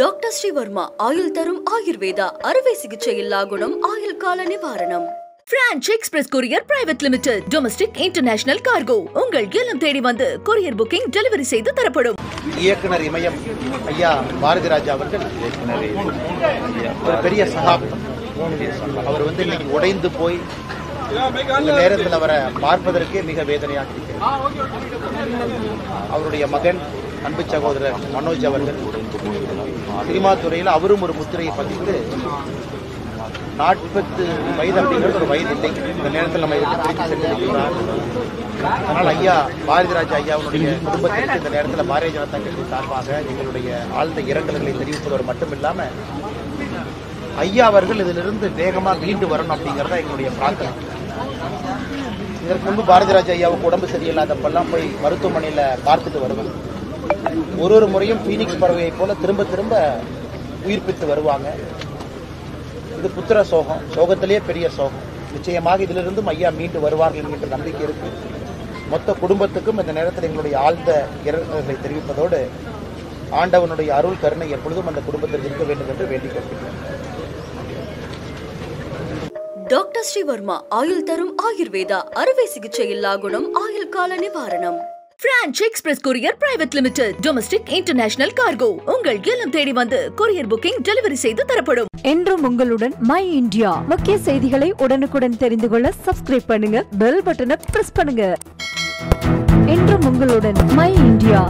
Doctor Sreevarma ஆயுள் தரும் ஆயுர்வேதா அறுவை சிகிச்சையில்லா குணம் ஆயுள் கால நிவாரணம். Branch express courier private limited domestic international cargo உங்கள் இல்லம் தேடி வந்து கொரியர் புக்கிங் டெலிவரி செய்து தரப்படும். இயக்குனர் இமயம் ஐயா பாரதிராஜா அவர்கள் ஒரு பெரிய சகாப்தம். அவர் இன்னைக்கு உடைந்து போய் இந்த நேரத்தில் அவரை பார்ப்பதற்கே மிக வேதனையாக இருக்கிறது. அவருடைய மகன் அன்பு சகோதரர் மனோஜ் அவர்கள் சினிமா துறையில் அவரும் ஒரு முத்திரையை பதித்து 40 வயது அப்படிங்கிறது ஒரு வயது இல்லை. இந்த நேரத்தில் நம்ம பிரித்து சென்றிருக்கிறார். அதனால் ஐயா பாரதிராஜா ஐயாவுடைய குடும்பத்திற்கு இந்த நேரத்தில் பாரதிய ஜனதா கட்சி சார்பாக எங்களுடைய ஆழ்ந்த இரங்கல்களை தெரிவிப்பதோடு மட்டுமில்லாமல் ஐயா அவர்கள் இதிலிருந்து வேகமாக மீண்டு வரணும் அப்படிங்கிறதா எங்களுடைய பிரார்த்தனை. இதற்கு முன்பு பாரதிராஜா ஐயாவுக்கு உடம்பு சரியில்லாதப்பெல்லாம் போய் மருத்துவமனையில் பார்த்துட்டு வருவாங்க. ஒரு முறையும் பீனிக்ஸ் பறவையை போல திரும்ப திரும்ப உயிர்ப்பித்து வருவாங்க. இது புத்திர சோகம், சோகத்திலேயே பெரிய சோகம். நிச்சயமாக இதிலிருந்தும் ஐயா மீண்டு வருவார்கள் என்கின்ற நம்பிக்கை இருக்கு. மொத்த குடும்பத்துக்கும் இந்த நேரத்தில் எங்களுடைய ஆழ்ந்த இரங்கல்களை தெரிவிப்பதோடு ஆண்டவனுடைய அருள் கருணை எப்பொழுதும் அந்த குடும்பத்தில் இருக்க வேண்டும் என்று வேண்டிக் கொள்கிறேன். டாக்டர் ஸ்ரீவர்மா ஆயுள் தரும் ஆயுர்வேதா அறுவை சிகிச்சையில்லா குணம் ஆயுள் கால நிவாரணம். Branch express courier private limited domestic international cargo உங்கள் இல்லம் தேடி வந்து கொரியர் புக்கிங் டெலிவரி செய்து தரப்படும். என்றும் உங்களுடன் மை இந்தியா. முக்கிய செய்திகளை உடனுக்குடன் தெரிந்து கொள்ள சப்ஸ்கிரைப் பண்ணுங்க, பெல் பட்டனை பிரஸ் பண்ணுங்க. என்றும் உங்களுடன் மை இந்தியா.